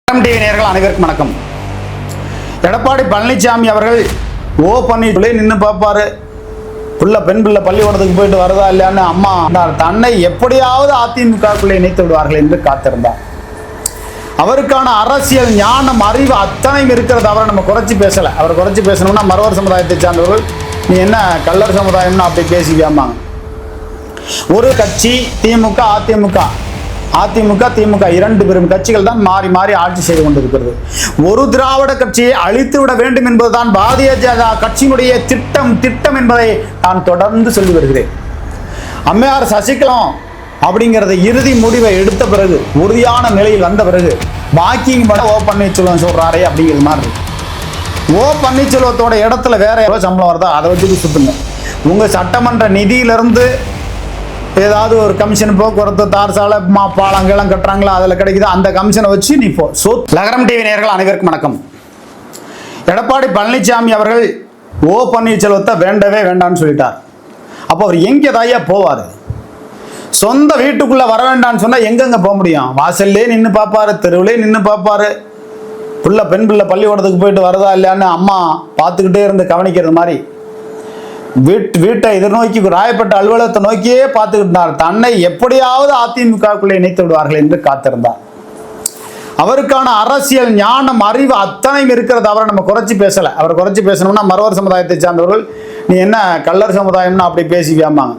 TV நேயர்கள் அனைவருக்கும் வணக்கம். எடப்பாடி பழனிசாமி அவர்கள் ஓ பன்னீர்செல்வம் நின்று பார்ப்பாரு. பெண் பிள்ளை பள்ளிக்கூடத்துக்கு போயிட்டு வருதா இல்லையான்னு அம்மா தன்னை எப்படியாவது அதிமுகக்குள்ளே இணைத்து விடுவார்கள் என்று காத்திருந்தார். அவருக்கான அரசியல் ஞானம் அறிவு அத்தனையும் இருக்கிறது. அவரை நம்ம குறைச்சி பேசலை. அவர் குறைச்சி பேசணும்னா மறவர் சமுதாயத்தை சார்ந்தவர்கள் நீ என்ன கள்ளர் சமுதாயம்னு அப்படி பேசிக்காமாங்க. ஒரு கட்சி திமுக இரண்டு பெரும் கட்சிகள் தான் மாறி மாறி ஆட்சி செய்து கொண்டிருக்கிறது. ஒரு திராவிட கட்சியை அழித்து விட வேண்டும் என்பதுதான் பாரதிய ஜனதா கட்சியினுடைய திட்டம் என்பதை நான் தொடர்ந்து சொல்லி வருகிறேன். அம்மையார் சசிகலா அப்படிங்கிறத இறுதி முடிவை எடுத்த பிறகு, உறுதியான நிலையில் வந்த பிறகு வாக்கிங் பண்ண ஓ பன்னீர்செல்வம் சொல்றாரே அப்படிங்கிறது மாதிரி இருக்கு. ஓ பன்னீர்செல்வத்தோட இடத்துல வேற எவ்வளோ சம்பளம் வருதா அதை வச்சுட்டு சுத்துங்க. உங்க சட்டமன்ற நிதியிலிருந்து ஏதாவது ஒரு கமிஷன் போக்குவரத்து தார் சாலை பாலங்கெல்லாம் கட்டுறாங்களா அதில் கிடைக்குது, அந்த கமிஷனை வச்சு நீ போ. லகரம் டிவி நேயர்கள் அனைவருக்கும் வணக்கம். எடப்பாடி பழனிசாமி அவர்கள் ஓ பன்னீர்செல்வத்தை வேண்டவே வேண்டான்னு சொல்லிட்டார். அப்போ அவர் எங்கே தாயா போவார்? சொந்த வீட்டுக்குள்ளே வர வேண்டான்னு சொன்னால் எங்கெங்கே போக முடியும்? வாசல்லே நின்று பார்ப்பாரு, தெருவிலே நின்று பார்ப்பாரு. பெண் பிள்ளை பள்ளிக்கூடத்துக்கு போயிட்டு வரதா இல்லையான்னு அம்மா பார்த்துக்கிட்டே இருந்து கவனிக்கிறது மாதிரி வீட்டை எதிர்நோக்கி ராயப்பட்ட அலுவலகத்தை நோக்கியே பார்த்துக்கிட்டார். தன்னை எப்படியாவது அதிமுகக்குள்ளே இணைத்து விடுவார்கள் என்று காத்திருந்தார். அவருக்கான அரசியல் ஞானம் அறிவு அத்தனையும் இருக்கிறது. அவரை நம்ம குறைச்சி பேசலை. அவர் குறைச்சி பேசணும்னா மறவர் சமுதாயத்தை சார்ந்தவர்கள் நீ என்ன கள்ளர் சமுதாயம்னு அப்படி பேசிக்காமாங்க.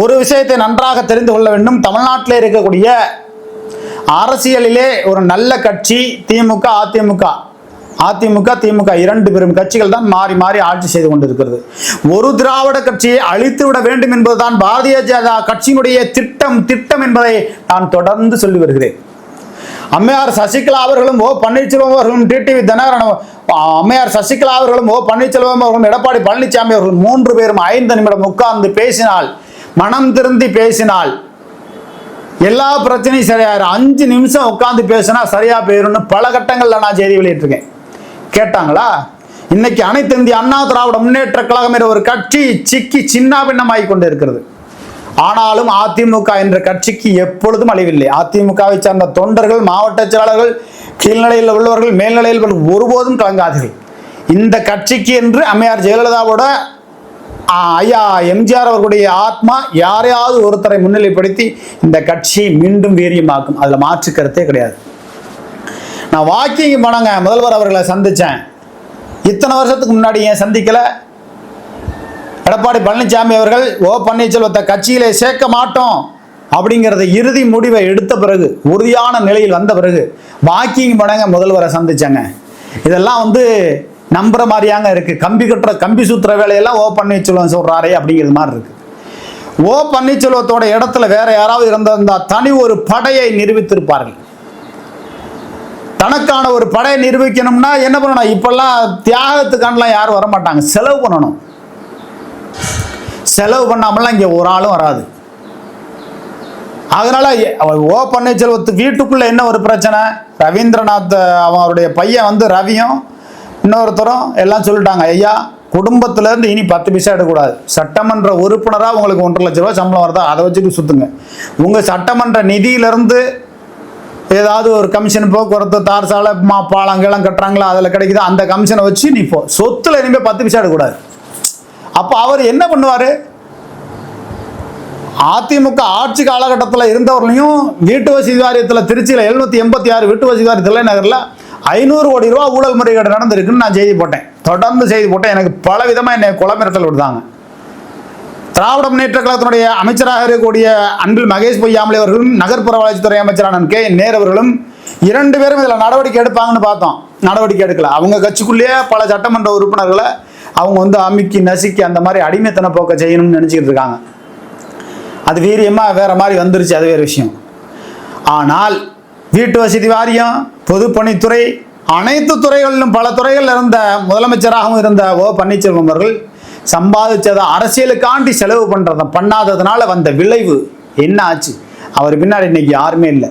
ஒரு விஷயத்தை நன்றாக தெரிந்து கொள்ள வேண்டும். தமிழ்நாட்டில் இருக்கக்கூடிய அரசியலிலே ஒரு நல்ல கட்சி திமுக இரண்டு பெரும் கட்சிகள் தான் மாறி மாறி ஆட்சி செய்து கொண்டிருக்கிறது. ஒரு திராவிட கட்சியை அழித்து விட வேண்டும் என்பதுதான் பாரதிய ஜனதா கட்சியினுடைய திட்டம் என்பதை நான் தொடர்ந்து சொல்லி வருகிறேன். அம்மையார் சசிகலா அவர்களும் ஓ பன்னீர்செல்வம் அவர்களும் டிடிவி தினகரன், அம்மையார் சசிகலா அவர்களும் ஓ பன்னீர்செல்வம் அவர்களும் எடப்பாடி பழனிசாமி அவர்களும் 3 பேரும் 5 நிமிடம் உட்கார்ந்து பேசினால், மனம் திருந்தி பேசினால் எல்லா பிரச்சனையும் சரியாயிரும். 5 நிமிஷம் உட்கார்ந்து பேசினா சரியா போயிரும்னு பல கட்டங்கள்ல நான் செய்தி வெளியிட்டிருக்கேன். கேட்டாங்களா? இன்னைக்கு அனைத்து இந்திய அண்ணா திராவிட முன்னேற்ற கழகம் என்ற ஒரு கட்சி சின்னாபின்னமாகி கொண்டு இருக்கிறது. ஆனாலும் அதிமுக என்ற கட்சிக்கு எப்பொழுதும் அழிவில்லை. அதிமுகவை சார்ந்த தொண்டர்கள், மாவட்ட செயலாளர்கள், கீழ்நிலையில் உள்ளவர்கள், மேல்நிலையில் ஒருபோதும் கலங்காதீர்கள். இந்த கட்சிக்கு என்று அம்மையார் ஜெயலலிதாவோட ஐயா எம்ஜிஆர் அவர்களுடைய ஆத்மா யாரையாவது ஒருத்தரை முன்னிலைப்படுத்தி இந்த கட்சியை மீண்டும் வீரியமாக்கும். அதுல மாற்று கருத்தே கிடையாது. நான் வாக்கிங் போனாங்க, முதல்வர் அவர்களை சந்திச்சேன். இத்தனை வருஷத்துக்கு முன்னாடி ஏன் சந்திக்கல? எடப்பாடி பழனிசாமி அவர்கள் ஓ பன்னீர்செல்வத்தை கட்சியிலே சேர்க்க மாட்டோம் அப்படிங்கிறத இறுதி முடிவை எடுத்த பிறகு, உறுதியான நிலையில் வந்த பிறகு வாக்கிங் போனாங்க, முதல்வரை சந்திச்சாங்க. இதெல்லாம் நம்புற மாதிரியாங்க இருக்கு. கம்பி சுத்துற வேலையெல்லாம் ஓ பன்னீர்செல்வம் சொல்றாரே அப்படிங்கிறது மாதிரி இருக்கு. ஓ பன்னீர்செல்வத்தோட இடத்துல வேற யாராவது இருந்திருந்தா தனி ஒரு படையை நிரூபித்திருப்பார்கள். தனக்கான ஒரு படையை நிரூபிக்கணும்னா என்ன பண்ணணும்? இப்பெல்லாம் தியாகத்துக்கானலாம் யாரும் வரமாட்டாங்க. செலவு பண்ணணும். செலவு பண்ணாமலாம் இங்கே ஒரு ஆளும் வராது. அதனால ஓ பன்னீர்செல்வத்து வீட்டுக்குள்ள என்ன ஒரு பிரச்சனை? ரவீந்திரநாத் அவருடைய பையன் ரவியும் இன்னொருத்தரும் எல்லாம் சொல்லிட்டாங்க, ஐயா குடும்பத்திலேருந்து இனி 10 பைசா எடுக்கக்கூடாது. சட்டமன்ற உறுப்பினராக உங்களுக்கு 1.5 லட்ச ரூபா சம்பளம் வருதா, அதை வச்சுட்டு சுற்றுங்க. உங்கள் சட்டமன்ற நிதியிலிருந்து ஏதாவது ஒரு கமிஷன் போக்குவரத்து தார் சாலை பாலங்கெல்லாம் கட்டுறாங்களா அதில் கிடைக்குது, அந்த கமிஷனை வச்சு நீ போ. சொத்துல இனிமேல் 10 பைசா எடுக்கக்கூடாது. அப்போ அவர் என்ன பண்ணுவார்? அதிமுக ஆட்சி காலகட்டத்தில் இருந்தவர்களையும் வீட்டு வசதி வாரியத்தில் திருச்சியில் 786 வீட்டு வசதி வாரிய தலைநகரில் 500 கோடி ரூபா ஊழல் முறைகேடு நடந்திருக்குன்னு நான் செய்தி போட்டேன். தொடர்ந்து செய்தி போட்டேன். எனக்கு பல விதமாக என்னை குளமிரட்டல் விடுதாங்க. திராவிட முன்னேற்ற கழகத்தினுடைய அமைச்சராக இருக்கக்கூடிய அன்பில் மகேஷ் பொய்யாமலே அவர்களும், நகர்ப்புற வளர்ச்சித்துறை அமைச்சரான நேரு அவர்களும் 2 பேரும் இதில் நடவடிக்கை எடுப்பாங்கன்னு பார்த்தோம். நடவடிக்கை எடுக்கல. அவங்க கட்சிக்குள்ளேயே பல சட்டமன்ற உறுப்பினர்களை அவங்க அமுக்கி நசுக்கி அந்த மாதிரி அடிமைத்தன போக்க செய்யணும்னு நினச்சிக்கிட்டு இருக்காங்க. அது வீரியமாக வேற மாதிரி வந்துருச்சு, அது வேறு விஷயம். ஆனால் வீட்டு வசதி வாரியம், பொதுப்பணித்துறை, அனைத்து துறைகளிலும் பல துறைகளில் இருந்த முதலமைச்சராகவும் இருந்த ஓ பன்னீர்செல்வம் அவர்கள் சம்பாதிச்சதை அரசியலுக்காண்டி செலவு பண்ணாததுனால வந்த விளைவு என்ன ஆச்சு? அவர் பின்னாடி இன்னைக்கு யாருமே இல்லை.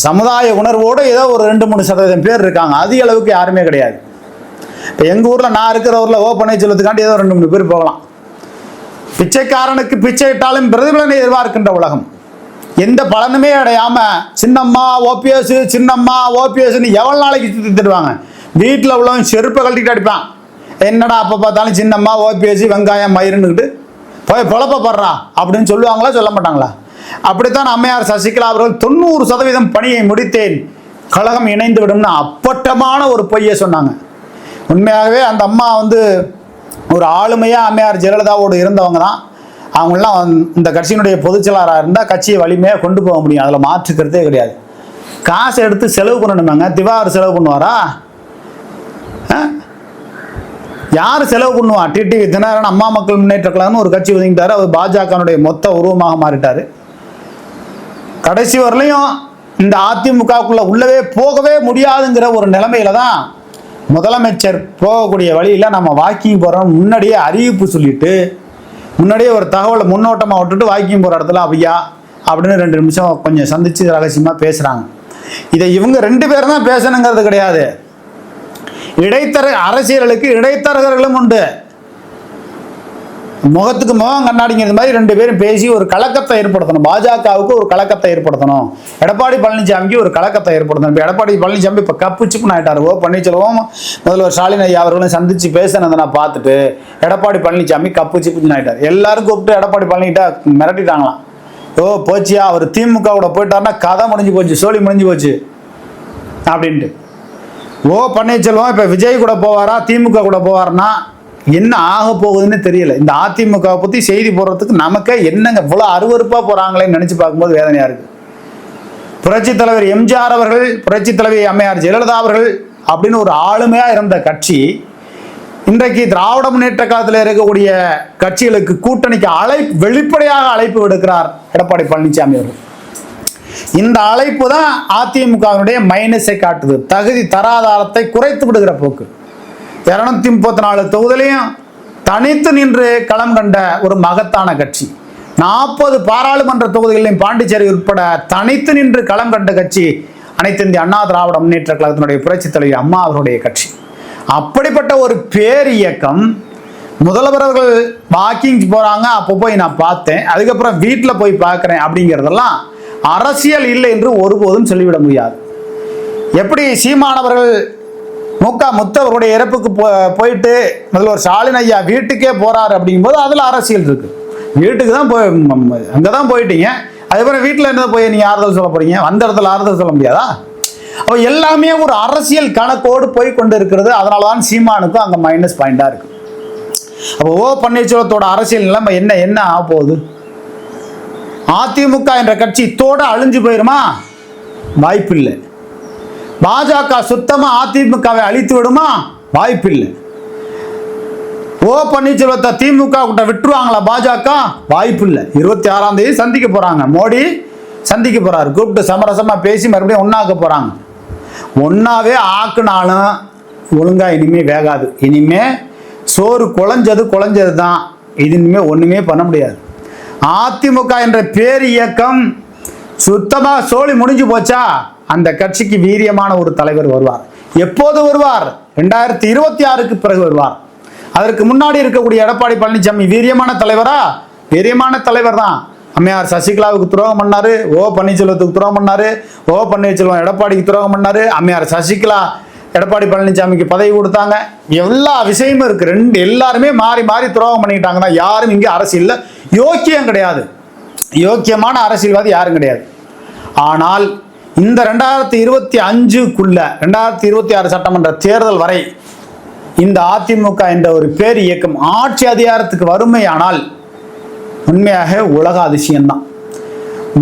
சமுதாய உணர்வோடு ஏதோ ஒரு 2-3% பேர் இருக்காங்க. அதிக அளவுக்கு யாருமே கிடையாது. இப்போ எங்கள் ஊரில் நான் இருக்கிற ஊரில் ஓ பன்னீர்செல்வத்துக்காண்டி ஏதோ 2-3 பேர் போகலாம். பிச்சைக்காரனுக்கு பிச்சை இட்டாலும் பிரதிபலனை எதிர்பார்க்கின்ற உலகம். எந்த பலனுமே அடையாம சின்னம்மா ஓபிஎஸ் சின்னம்மா ஓபிஎஸ்ன்னு எவ்வளவு நாளைக்கு திட்டுவாங்க. வீட்டில் உள்ளவன் செருப்பை கழட்டிட்டு அடிப்பான். என்னடா அப்போ பார்த்தாலும் சின்னம்மா ஓபிஎஸ் வெங்காயம் மயிருன்னுக்கிட்டு போய் பொழப்பப்படுறா அப்படின்னு சொல்லுவாங்களா, சொல்ல மாட்டாங்களா? அப்படித்தான் அம்மையார் சசிகலா அவர்கள் 90% பணியை முடித்தேன், கழகம் இணைந்து விடும்னு அப்பட்டமான ஒரு பொய்யை சொன்னாங்க. உண்மையாகவே அந்த அம்மா ஒரு ஆளுமையாக அம்மையார் ஜெயலலிதாவோடு இருந்தவங்க தான். அவங்களாம் இந்த கட்சியினுடைய பொதுச்செயலாளராக இருந்தால் கட்சியை வலிமையாக கொண்டு போக முடியும், அதில் மாற்றுக்கிறதே கிடையாது. காசை எடுத்து செலவு பண்ணணுமாங்க? திவாகர் செலவு பண்ணுவாரா? யார் செலவு பண்ணுவா? டிடிவி தினகரன் அம்மா மக்கள் முன்னேற்ற கழகம்னு ஒரு கட்சி ஒதுங்கிட்டாரு. அவர் பாஜகனுடைய மொத்த உருவமாக மாறிட்டாரு. கடைசி வரலையும் இந்த அதிமுகக்குள்ள உள்ளவே போகவே முடியாதுங்கிற ஒரு நிலைமையில தான் முதலமைச்சர் போகக்கூடிய வழியில் நம்ம வாக்கிங் போகிறோம் முன்னாடியே அறிவிப்பு சொல்லிட்டு, முன்னாடியே ஒரு தகவலை முன்னோட்டமாக விட்டுட்டு வாக்கிங் போகிற இடத்துல ஐயா அப்படின்னு 2 நிமிஷம் கொஞ்சம் சந்திச்சு ரகசியமாக பேசுகிறாங்க. இதை இவங்க 2 பேரும் தான் பேசணுங்கிறது கிடையாது. அரசியலுக்கு இடைத்தரகர்களும் உண்டு. முகத்துக்கு முகம் கண்ணாடிங்கிறது மாதிரி 2 பேரும் பேசி ஒரு கலக்கத்தை ஏற்படுத்தணும். பாஜகவுக்கு ஒரு கலக்கத்தை ஏற்படுத்தணும், எடப்பாடி பழனிசாமிக்கு ஒரு கலக்கத்தை ஏற்படுத்தணும். இப்போ எடப்பாடி பழனிசாமி இப்போ கப்பு சிப்புன்னு ஆயிட்டாரு. பன்னீர்செல்வம் முதல்வர் ஸ்டாலின் ஐயா அவர்களும் சந்திச்சு பேசினதை நான் பார்த்துட்டு எடப்பாடி பழனிசாமி கப்பு சிப்புன்னு ஆயிட்டார். எல்லாரும் கூப்பிட்டு எடப்பாடி பழனிகிட்ட மிரட்டிட்டாங்களாம். போச்சியா, அவர் திமுகவோட போயிட்டாருன்னா கதை முடிஞ்சு போச்சு, சோழி முடிஞ்சு போச்சு அப்படின்ட்டு. பன்னீர்செல்வம் இப்போ விஜய் கூட போவாரா திமுக கூட போவார்னா என்ன ஆக போகுதுன்னு தெரியல. இந்த அதிமுக பற்றி செய்தி போடுறதுக்கு நமக்கே என்னங்க இவ்வளோ அருவருப்பாக போகிறாங்களேன்னு நினச்சி பார்க்கும்போது வேதனையாக இருக்குது. புரட்சித் தலைவர் எம்ஜிஆர் அவர்கள், புரட்சித் தலைவி அம்மையார் ஜெயலலிதா அவர்கள் அப்படின்னு ஒரு ஆளுமையாக இருந்த கட்சி இன்றைக்கு திராவிட முன்னேற்ற காலத்தில் இருக்கக்கூடிய கட்சிகளுக்கு கூட்டணிக்கு வெளிப்படையாக அழைப்பு விடுக்கிறார் எடப்பாடி பழனிசாமி அவர்கள். இந்த அழைப்பு தான் அதிமுகவினுடைய மைனஸை காட்டுது, தகுதி தராதாரத்தை குறைத்து விடுகிற போக்கு. 234 தொகுதியிலையும் தனித்து நின்று களம் கண்ட ஒரு மகத்தான கட்சி. 40 பாராளுமன்ற தொகுதிகளிலும் பாண்டிச்சேரி உட்பட தனித்து நின்று களம் கண்ட கட்சி அனைத்து இந்திய அண்ணா திராவிட முன்னேற்ற கழகத்தினுடைய புரட்சித் தலைவி அம்மா அவருடைய கட்சி. அப்படிப்பட்ட ஒரு பேர் இயக்கம் முதல்வர்கள் வாக்கிங் போறாங்க, அப்போ போய் நான் பார்த்தேன், அதுக்கப்புறம் வீட்டில் போய் பார்க்குறேன் அப்படிங்கிறதெல்லாம் அரசியல் இல்லை என்று ஒருபோதும் சொல்லிவிட முடியாது. எப்படி சீமானவர்கள் முத்தவருடைய இறப்புக்கு போயிட்டு முதல்வர் ஸ்டாலின் ஐயா வீட்டுக்கே போறாரு அப்படிங்கும்போது அதுல அரசியல் இருக்கு. வீட்டுக்கு தான் போய் அங்கதான் போயிட்டீங்க, அதுக்கப்புறம் வீட்டில் என்ன போய் நீங்க ஆறுதல் சொல்ல போறீங்க? வந்த இடத்துல ஆறுதல் சொல்ல முடியாதா? அப்போ எல்லாமே ஒரு அரசியல் கணக்கோடு போய் கொண்டு இருக்கிறது. அதனாலதான் சீமானுக்கும் அங்க மைனஸ் பாயிண்டா இருக்கு. அப்போ பன்னீர்செல்வத்தோட அரசியல் நிலைமை என்ன ஆக போகுது? அதிமுக என்ற கட்சி இத்தோட அழிஞ்சு போயிருமா? வாய்ப்பில்லை. பாஜக சுத்தமா அதிமுகவை அழித்து விடுமா? வாய்ப்பில்லை. பன்னீர்செல்வத்தை திமுக கிட்ட விட்டுருவாங்களா பாஜக? வாய்ப்பில்லை. 26ஆம் தேதி சந்திக்க போறாங்க, மோடி சந்திக்க போறாரு, கூப்பிட்டு சமரசமா பேசி மறுபடியும் ஒன்னாக்க போறாங்க. ஒன்னாவே ஆக்குனாலும் ஒழுங்கா இனிமே வேகாது. இனிமே சோறு குழஞ்சது தான். இது இனிமே ஒண்ணுமே பண்ண முடியாது. அதிமுக என்ற பேர் இயக்கம் சுத்தமா சோழி முடிஞ்சு போச்சா? அந்த கட்சிக்கு வீரியமான ஒரு தலைவர் வருவார். எப்போது வருவார்? 2026க்கு பிறகு வருவார். அதற்கு முன்னாடி இருக்கக்கூடிய எடப்பாடி பழனிசாமி வீரியமான தலைவரா? வீரியமான தலைவர் தான். அம்மையார் சசிகலாவுக்கு துரோகம் பண்ணாரு, பன்னீர்செல்வத்துக்கு துரோகம் பண்ணாரு, பன்னீர்செல்வம் எடப்பாடிக்கு துரோகம் பண்ணாரு, அம்மையார் சசிகலா எடப்பாடி பழனிசாமிக்கு பதவி கொடுத்தாங்க. எல்லா விஷயமும் இருக்கு. எல்லாருமே மாறி மாறி துரோகம் பண்ணிட்டாங்கன்னா யாரும் இங்கே அரசியல்ல யோக்கியம் கிடையாது. யோக்கியமான அரசியல்வாதி யாரும் கிடையாது. ஆனால் இந்த 2025க்குள்ள 2026 சட்டமன்ற தேர்தல் வரை இந்த அதிமுக என்ற ஒரு பேர் இயக்கம் ஆட்சி அதிகாரத்துக்கு வறுமையானால் உண்மையாக உலக அதிசயம்தான்.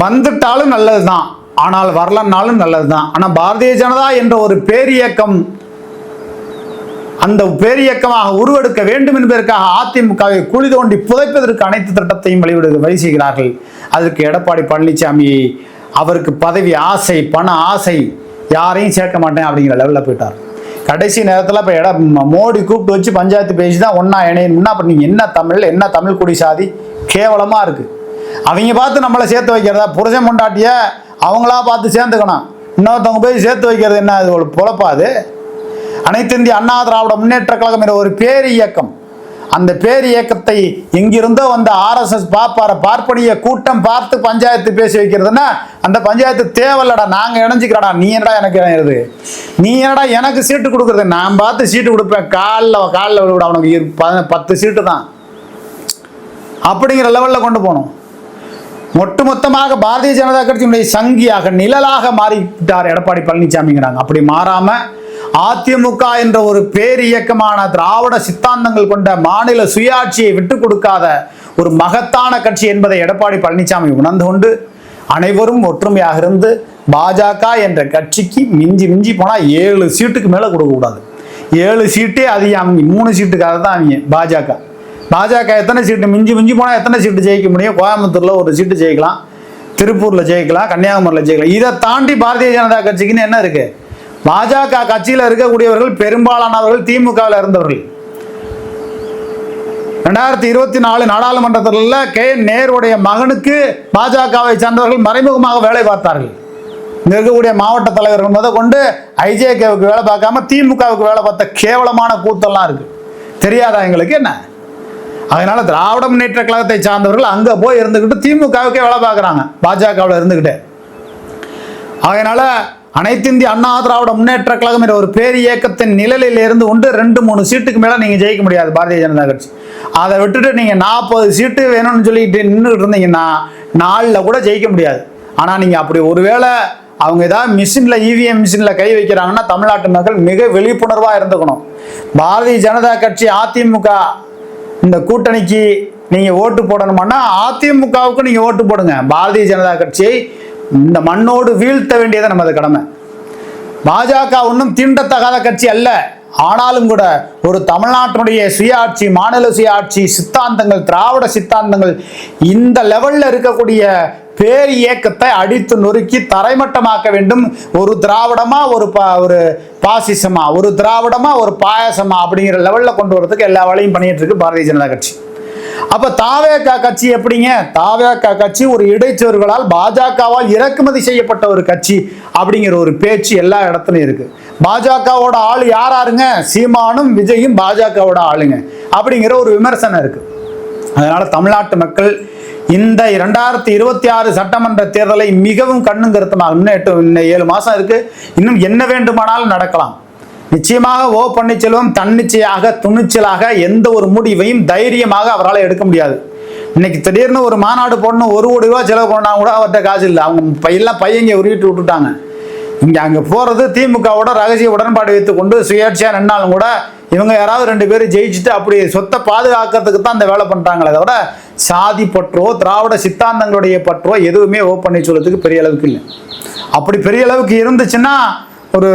வந்துட்டாலும் நல்லதுதான், ஆனால் வரலன்னாலும் நல்லதுதான். ஆனால் பாரதிய ஜனதா என்ற ஒரு பேர் இயக்கம் அந்த பேர் இயக்கமாக உருவெடுக்க வேண்டும் என்பதற்காக அதிமுகவை குழி தோண்டி புதைப்பதற்கு அனைத்து திட்டத்தையும் வழி செய்கிறார்கள். அதற்கு எடப்பாடி பழனிசாமி அவருக்கு பதவி ஆசை, பண ஆசை, யாரையும் சேர்க்க மாட்டேன் அப்படிங்கிற லெவலில் போயிட்டார். கடைசி நேரத்தில் இப்போ மோடி கூப்பிட்டு வச்சு பஞ்சாயத்து பேசி தான் ஒன்றா இணையணும்னா அப்போ நீங்கள் என்ன தமிழ் குடி சாதி கேவலமாக இருக்குது. அவங்க பார்த்து நம்மளை சேர்த்து வைக்கிறதா? புருஷன் பொண்டாட்டிய அவங்களா பார்த்து சேர்ந்துக்கணும், இன்னொருத்தவங்க போய் சேர்த்து வைக்கிறது என்ன? அது ஒரு பொழப்பாது. அனைத்து இந்திய அண்ணா திராவிட முன்னேற்ற கழகம் என்ற ஒரு பேர் இயக்கம் அந்த பேர் இயக்கத்தை எங்கிருந்தோ வந்த RSS பார்ப்பனிய கூட்டம் பார்த்து பஞ்சாயத்து பேசி வைக்கிறதுன்னா அந்த பஞ்சாயத்து தேவையில்லடா, நாங்க இணைஞ்சிக்கிறடா, நீ என்னடா எனக்கு இணையிறது, நீ என்னடா எனக்கு சீட்டு கொடுக்குறது, நான் பார்த்து சீட்டு கொடுப்பேன், காலில் விட அவனுக்கு 10 சீட்டு தான் அப்படிங்கிற லெவலில் கொண்டு போகணும். ஒட்டுமொத்தமாக பாரதிய ஜனதா கட்சியினுடைய சங்கியாக நிழலாக மாறிவிட்டார் எடப்பாடி பழனிசாமிங்கிறாங்க. அப்படி மாறாம அதிமுக என்ற ஒரு பேர் இயக்கமான திராவிட சித்தாந்தங்கள் கொண்ட மாநில சுயாட்சியை விட்டு கொடுக்காத ஒரு மகத்தான கட்சி என்பதை எடப்பாடி பழனிசாமி உணர்ந்து கொண்டு அனைவரும் ஒற்றுமையாக இருந்து பாஜக என்ற கட்சிக்கு மிஞ்சி போனா 7 சீட்டுக்கு மேல கொடுக்க கூடாது. 7 சீட்டே அதிகம், 3 சீட்டுக்காக தான் அவங்க பாஜக எத்தனை சீட்டு மிஞ்சி போனா எத்தனை சீட்டு ஜெயிக்க முடியும்? கோயம்புத்தூர்ல 1 சீட்டு ஜெயிக்கலாம், திருப்பூர்ல ஜெயிக்கலாம், கன்னியாகுமரியில் ஜெயிக்கலாம். இதை தாண்டி பாரதிய ஜனதா கட்சிக்குன்னு என்ன இருக்கு? பாஜக கட்சியில் இருக்கக்கூடியவர்கள் பெரும்பாலானவர்கள் திமுகவில் இருந்தவர்கள். 2024 நாடாளுமன்றத்தில் நேருடைய மகனுக்கு பாஜகவை சார்ந்தவர்கள் மறைமுகமாக வேலை பார்த்தார்கள். இங்க இருக்கக்கூடிய மாவட்ட தலைவர்கள் முத கொண்டு IJKவுக்கு வேலை பார்க்காம திமுகவுக்கு வேலை பார்த்த கேவலமான கூத்தெல்லாம் இருக்கு. தெரியாதா எங்களுக்கு என்ன? அதனால திராவிட முன்னேற்ற கழகத்தை சார்ந்தவர்கள் அங்க போய் இருந்துகிட்டு திமுகவுக்கே வேலை பார்க்குறாங்க, பாஜகவில் இருந்துகிட்டு. அதனால அனைத்து இந்திய அண்ணா திராவிட முன்னேற்ற கழகம் என்ற ஒரு பேர் இயக்கத்தின் நிழலில் இருந்து கொண்டு 2-3 சீட்டுக்கு மேல நீங்க ஜெயிக்க முடியாது பாரதிய ஜனதா கட்சி. அதை விட்டுட்டு நீங்க 40 சீட்டு வேணும்னு சொல்லிட்டு நின்றுட்டு இருந்தீங்கன்னா 4ல் கூட ஜெயிக்க முடியாது. ஆனா நீங்க அப்படி ஒருவேளை அவங்க ஏதாவது மிஷின்ல EVM மிஷின்ல கை வைக்கிறாங்கன்னா தமிழ்நாட்டு மக்கள் மிக விழிப்புணர்வா இருந்துக்கணும். பாரதிய ஜனதா கட்சி அதிமுக இந்த கூட்டணிக்கு நீங்க ஓட்டு போடணும்னா அதிமுகவுக்கு நீங்க ஓட்டு போடுங்க. பாரதிய ஜனதா கட்சியை இந்த மண்ணோடு வீழ்த்த வேண்டியது நமது கடமை. பாஜக ஒன்றும் தீண்டத்தகாத கட்சி அல்ல. ஆனாலும் கூட ஒரு தமிழ்நாட்டினுடைய சுயாட்சி, மாநில சுயாட்சி சித்தாந்தங்கள், திராவிட சித்தாந்தங்கள் இந்த லெவல்ல இருக்கக்கூடிய பேர் இயக்கத்தை அடித்து நொறுக்கி தரைமட்டமாக்க வேண்டும். ஒரு திராவிடமா ஒரு பாசிசமா, ஒரு திராவிடமா ஒரு பாயசமா அப்படிங்கிற லெவல்ல கொண்டு வரதுக்கு எல்லா வேலையும் பண்ணிட்டு இருக்கு பாரதிய ஜனதா கட்சி. அப்ப தாவேகா கட்சி எப்படிங்க? தாவேகா கட்சி ஒரு இடைச்சொற்களால் பாஜகவால் இறக்குமதி செய்யப்பட்ட ஒரு கட்சி அப்படிங்கிற ஒரு பேச்சு எல்லா இடத்துலயும் இருக்கு. பாஜகவோட ஆளு யாராருங்க? சீமானும் விஜயும் பாஜகவோட ஆளுங்க அப்படிங்கிற ஒரு விமர்சனம் இருக்கு. அதனால தமிழ்நாட்டு மக்கள் இந்த 2026 சட்டமன்ற தேர்தலை மிகவும் கண்ணும் கருத்துமாக, இன்னும் 7 மாசம் இருக்கு, இன்னும் என்ன வேண்டுமானாலும் நடக்கலாம். நிச்சயமாக பன்னீர்செல்வம் தன்னிச்சையாக துணிச்சலாக எந்த ஒரு முடிவையும் தைரியமாக அவரால் எடுக்க முடியாது. இன்னைக்கு திடீர்னு ஒரு மாநாடு போடணும், 1 கோடி ரூபாய் செலவு பண்ணா கூட அவர்கிட்ட காசு இல்லை. அவங்க பையங்க உருவிட்டு விட்டுட்டாங்க. இங்க அங்க போறது திமுகவோட ரகசிய உடன்பாடு வைத்துக் கொண்டு சுயேட்சையா நின்னாலும் கூட இவங்க யாராவது 2 பேரும் ஜெயிச்சுட்டு அப்படி சொத்தை பாதுகாக்கிறதுக்கு தான் அந்த வேலை பண்றாங்களே தவிர சாதி பற்றோ திராவிட சித்தாந்தங்களுடைய பற்றோ எதுவுமே பன்னீர்செல்வத்துக்கு பெரிய அளவுக்கு இல்லை. அப்படி பெரிய அளவுக்கு இருந்துச்சுன்னா ஒரு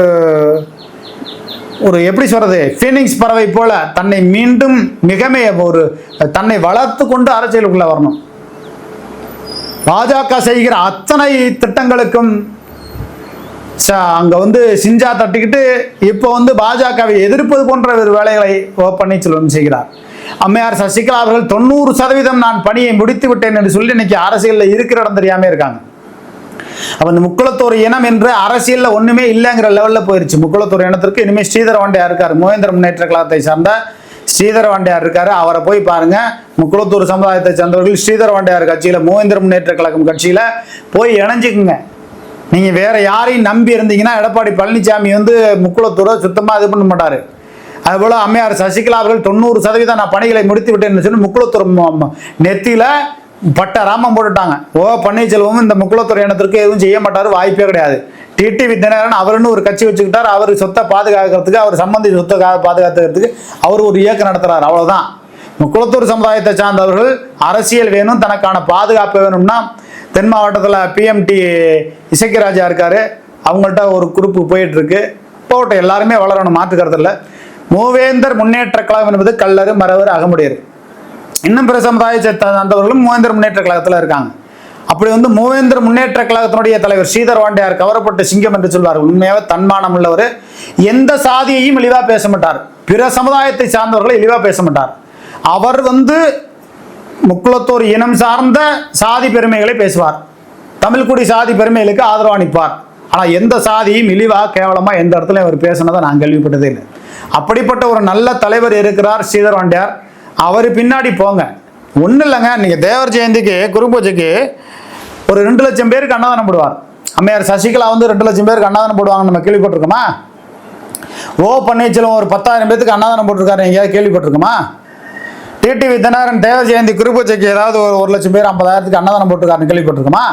எப்படி சொல்றது, ஃபீனிக்ஸ் பறவை போல தன்னை மீண்டும் தன்னை வளர்த்து கொண்டு அரசியலுக்குள்ள வரணும். பாஜக செய்கிற அத்தனை திட்டங்களுக்கும் அங்க சிஞ்சா தட்டிக்கிட்டு இப்போ பாஜகவை எதிர்ப்பது போன்ற ஒரு வேலைகளை பன்னீர்செல்வம் செய்கிறார். அம்மையார் சசிகலா அவர்கள் 90% நான் பணியை முடித்து விட்டேன் என்று சொல்லி இன்னைக்கு அரசியலில் இருக்கிற இடம் தெரியாம இருக்காங்க. அப்ப இந்த முக்குளத்தோர் இனம் என்று அரசியல்ல ஒண்ணுமே இல்லைங்கிற லெவல்ல போயிருச்சு. முக்குளத்தோர் இனத்திற்கு இனிமே ஸ்ரீதர வாண்டியார் இருக்காரு, மூவேந்தர் முன்னேற்ற கழகத்தை சார்ந்த ஸ்ரீதர வாண்டியார் இருக்காரு. அவரை போய் பாருங்க. முக்குளத்தூர் சமுதாயத்தை சார்ந்தவர்கள் ஸ்ரீதர வாண்டியார் கட்சியில, மூவேந்தர் முன்னேற்ற கழகம் கட்சியில போய் இணைஞ்சுக்குங்க. நீங்க வேற யாரையும் நம்பி இருந்தீங்கன்னா எடப்பாடி பழனிசாமி முக்குளத்தூரை சுத்தமா இது பண்ண மாட்டாரு. அதுபோல அம்மையார் சசிகலா அவர்கள் 90% நான் பணிகளை முடித்து விட்டேன்னு சொல்லி முக்குளத்தூர் நெத்தியில பட்ட ராமம் போட்டுட்டாங்க. பன்னீர்செல்வம் இந்த முக்குளத்தூர் இனத்திற்கு எதுவும் செய்ய மாட்டாரு, வாய்ப்பே கிடையாது. டிடிவி தினகரன் அவருன்னு ஒரு கட்சி வச்சுக்கிட்டார். அவர் சொத்தை பாதுகாக்கிறதுக்கு, அவர் சம்பந்தி சொத்தை பாதுகாத்துக்கிறதுக்கு அவர் ஒரு இயக்கம் நடத்துறாரு, அவ்வளவுதான். முக்குளத்தூர் சமுதாயத்தை சார்ந்தவர்கள் அரசியல் வேணும், தனக்கான பாதுகாப்பு வேணும்னா தென் மாவட்டத்தில் PMT இசக்கிராஜா இருக்காரு, அவங்கள்ட்ட ஒரு குரூப்பு போயிட்டு இருக்கு. போட்ட எல்லாருமே வளரணும், மாற்றுக்கிறது இல்லை. மூவேந்தர் முன்னேற்ற கழகம் என்பது கல்லறு மரவர் அகமுடையர். இன்னும் பிற சமுதாயத்தை சார்ந்தவர்களும் மூவேந்தர் முன்னேற்ற கழகத்தில் இருக்காங்க. அப்படி மூவேந்தர் முன்னேற்ற கழகத்தினுடைய தலைவர் ஸ்ரீதர் வாண்டியார் கவரப்பட்ட சிங்கம் என்று சொல்வார். உண்மையாக தன்மானம் உள்ளவர், எந்த சாதியையும் இழிவா பேச மாட்டார், பிற சமுதாயத்தை சார்ந்தவர்களை இழிவா பேச மாட்டார். அவர் முக்குளத்தோர் இனம் சார்ந்த சாதி பெருமைகளை பேசுவார், தமிழ்குடி சாதி பெருமைகளுக்கு ஆதரவு அளிப்பார். ஆனா எந்த சாதியும் இழிவா கேவலமா எந்த இடத்துல அவர் பேசினதை நான் கேள்விப்பட்டதே இல்லை. அப்படிப்பட்ட ஒரு நல்ல தலைவர் இருக்கிறார் ஸ்ரீதர் வாண்டியார். அவர் பின்னாடி போங்க. ஒன்றும் இல்லைங்க, நீங்கள் தேவர் ஜெயந்திக்கு குரு பூஜைக்கு ஒரு 2 லட்சம் பேருக்கு அன்னதானம் போடுவார். அம்மையார் சசிகலா வந்து 2 லட்சம் பேருக்கு அன்னதானம் போடுவாங்கன்னு நம்ம கேள்விப்பட்டிருக்கோமா? ஓ பன்னீர்செல்வம் ஒரு 10,000 பேருக்கு அன்னதானம் போட்டிருக்காரு, எங்கேயாவது கேள்விப்பட்டிருக்கோமா? டிடிவி தினகரன் தேவர் ஜெயந்தி குரு பூஜைக்கு ஏதாவது ஒரு 1 லட்சம் பேர் 50,000க்கு அன்னதானம் போட்டிருக்காருன்னு கேள்விப்பட்டிருக்கோமா?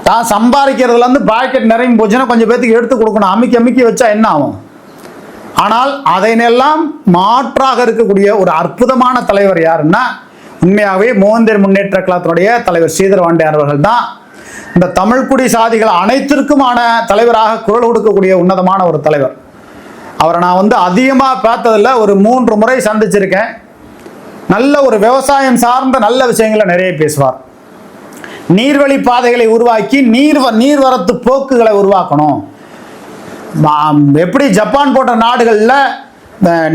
தான் சம்பாதிக்கிறதுலேருந்து பாக்கெட் நிறையும் போச்சுன்னா கொஞ்சம் பேருக்கு எடுத்து கொடுக்கணும். அமுக்கி வச்சா என்ன ஆகும்? ஆனால் அதையெல்லாம் மாற்றாக இருக்கக்கூடிய ஒரு அற்புதமான தலைவர் யாருன்னா உண்மையாகவே மூவேந்தர் முன்னேற்ற கழகத்தினுடைய தலைவர் ஸ்ரீதர் வாண்டியார் அவர்கள் தான். இந்த தமிழ்குடி சாதிகள் அனைத்திற்குமான தலைவராக குரல் கொடுக்கக்கூடிய உன்னதமான ஒரு தலைவர். அவரை நான் வந்து அதிகமாக பார்த்ததில்ல, ஒரு 3 முறை சந்திச்சிருக்கேன். நல்ல ஒரு விவசாயம் சார்ந்த நல்ல விஷயங்களை நிறைய பேசுவார். நீர்வழி பாதைகளை உருவாக்கி நீர்வரத்து போக்குகளை உருவாக்கணும். எப்படி ஜப்பான் போன்ற நாடுகளில்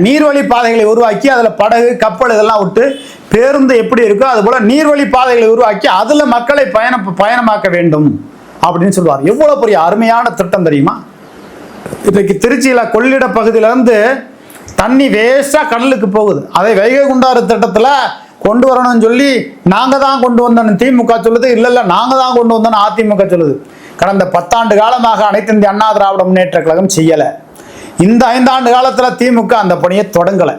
நீர்வழி பாதைகளை உருவாக்கி அதில் படகு கப்பல் இதெல்லாம் விட்டு பேருந்து எப்படி இருக்கோ அதுபோல் நீர்வழி பாதைகளை உருவாக்கி அதில் மக்களை பயணமாக்க வேண்டும் அப்படின்னு சொல்லுவார். எவ்வளோ பெரிய அருமையான திட்டம் தெரியுமா? இன்றைக்கு திருச்சியில் கொள்ளிட பகுதியிலேருந்து தண்ணி வேஸ்ட்டாக கடலுக்கு போகுது. அதை வைகை குண்டாறு திட்டத்தில் கொண்டு வரணும்னு சொல்லி நாங்கள் தான் கொண்டு வந்தோன்னு திமுக சொல்லுது. இல்லை நாங்கள் தான் கொண்டு வந்தோன்னு அதிமுக சொல்லுது. கடந்த 10 ஆண்டு காலமாக அனைத்து இந்திய அண்ணா திராவிட முன்னேற்ற கழகம் செய்யலை. இந்த 5 ஆண்டு காலத்தில் திமுக அந்த பணியை தொடங்கலை.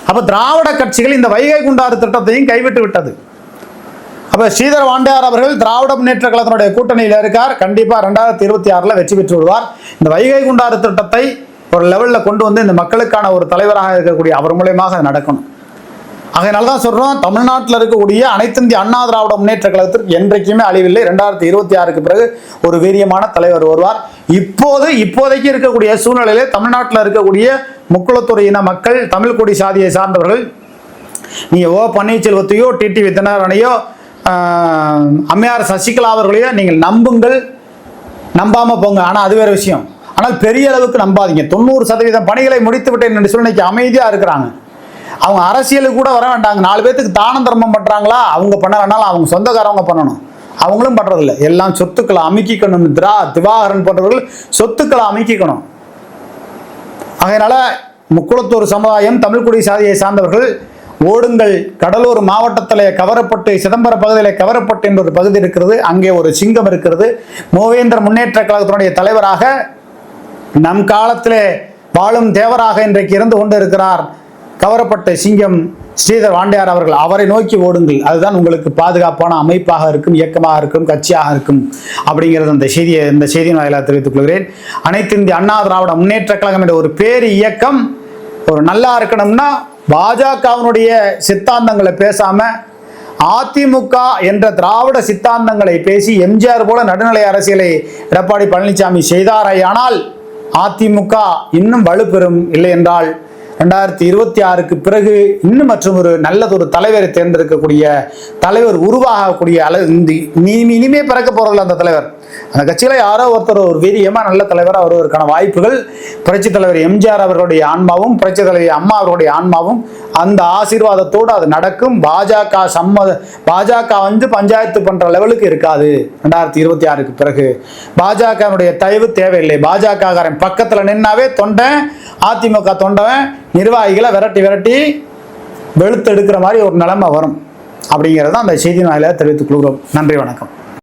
அப்போ திராவிட கட்சிகள் இந்த வைகை குண்டாறு திட்டத்தையும் கைவிட்டு விட்டது. அப்போ ஸ்ரீதர் வாண்டியார் அவர்கள் திராவிட முன்னேற்ற கழகத்தினுடைய கூட்டணியில் இருக்கார். கண்டிப்பாக 2026 வெற்றி பெற்று விடுவார். இந்த வைகை குண்டாறு திட்டத்தை ஒரு லெவலில் கொண்டு வந்து இந்த மக்களுக்கான ஒரு தலைவராக இருக்கக்கூடிய அவர் மூலயமாக அது நடக்கணும். அதனால தான் சொல்கிறோம், தமிழ்நாட்டில் இருக்கக்கூடிய அனைத்து இந்திய அண்ணா திராவிட முன்னேற்ற கழகத்திற்கு என்றைக்குமே அழிவில்லை. 2026க்கு பிறகு ஒரு வீரியமான தலைவர் வருவார். இப்போதைக்கு இருக்கக்கூடிய சூழ்நிலையிலே தமிழ்நாட்டில் இருக்கக்கூடிய முக்குளத்தூர் இன மக்கள் தமிழ்குடி சாதியை சார்ந்தவர்கள் நீங்கள் ஓ பன்னீர்செல்வத்தையோ டிடிவி தினகரனையோ அம்மையார் சசிகலா அவர்களையோ நீங்கள் நம்புங்கள், நம்பாமல் போங்க. ஆனால் அது வேறு விஷயம். ஆனால் பெரிய அளவுக்கு நம்பாதீங்க. 90% பணிகளை முடித்து விட்டேன் என்று சொல்லி இன்னைக்கு அமைதியாக இருக்கிறாங்க. அவங்க அரசியலுக்கு கூட வர வேண்டாங்க. 4 பேத்துக்கு தானம் தர்மம் பண்ணுறாங்களா, அவங்க பண்ணலைனாலும் அவங்க சொந்தக்காரவங்க பண்ணணும். அவங்களும் பண்ணுறதில்ல. எல்லாம் சொத்துக்களை அமைக்கணும். திவாகரன் போன்றவர்கள் சொத்துக்களை அமைக்கணும். அதனால முக்குளத்தூர் சமுதாயம் தமிழ்குடி சாதியை சார்ந்தவர்கள் ஓடுங்கள். கடலூர் மாவட்டத்தில் கவரப்பட்டு சிதம்பரம் பகுதியில் கவரப்பட்டு என்ற ஒரு பகுதி இருக்கிறது. அங்கே ஒரு சிங்கம் இருக்கிறது. மூவேந்தர் முன்னேற்ற கழகத்தினுடைய தலைவராக நம் காலத்திலே வாழும் தேவராக இன்றைக்கு இருந்து கொண்டு இருக்கிறார் கவரப்பட்ட சிங்கம் ஸ்ரீதர் வாண்டியார் அவர்கள். அவரை நோக்கி ஓடுங்கள். அதுதான் உங்களுக்கு பாதுகாப்பான அமைப்பாக இருக்கும், இயக்கமாக இருக்கும், கட்சியாக இருக்கும் அப்படிங்கிறது இந்த செய்தியின் வாயிலாக தெரிவித்துக் கொள்கிறேன். அனைத்து இந்திய அண்ணா திராவிட முன்னேற்ற கழகம் என்ற ஒரு பேர் இயக்கம் ஒரு நல்லா இருக்கணும்னா பாஜகவினுடைய சித்தாந்தங்களை பேசாம அதிமுக என்ற திராவிட சித்தாந்தங்களை பேசி எம்ஜிஆர் போல நடுநிலை அரசியலை எடப்பாடி பழனிசாமி செய்தாரையானால் அதிமுக இன்னும் வலுப்பெறும். இல்லை என்றால் 2026க்கு பிறகு இன்னும் மற்றும் ஒரு நல்லதொரு தலைவரை தேர்ந்தெடுக்கக்கூடிய தலைவர் உருவாகக்கூடிய அளவு இனிமே பிறக்க போறதில்ல அந்த தலைவர். அந்த கட்சியில யாரோ ஒருத்தர் ஒரு வீரியமா நல்ல தலைவராக வருவதற்கான வாய்ப்புகள் புரட்சித் தலைவர் எம்ஜிஆர் அவர்களுடைய ஆன்மாவும் புரட்சித் தலைவர் அம்மா அவர்களுடைய ஆன்மாவும் அந்த ஆசீர்வாதத்தோடு அது நடக்கும். பாஜக வந்து பஞ்சாயத்து பண்ற லெவலுக்கு இருக்காது. 2026க்கு பிறகு பாஜகனுடைய தயவு தேவையில்லை. பாஜகக்காரன் பக்கத்துல நின்னாவே அதிமுக தொண்டவன் நிர்வாகிகளை விரட்டி வெளுத்து எடுக்கிற மாதிரி ஒரு நிலைமை வரும் அப்படிங்கிறத அந்த செய்தி நாளில் தெரிவித்துக் கொள்கிறோம். நன்றி, வணக்கம்.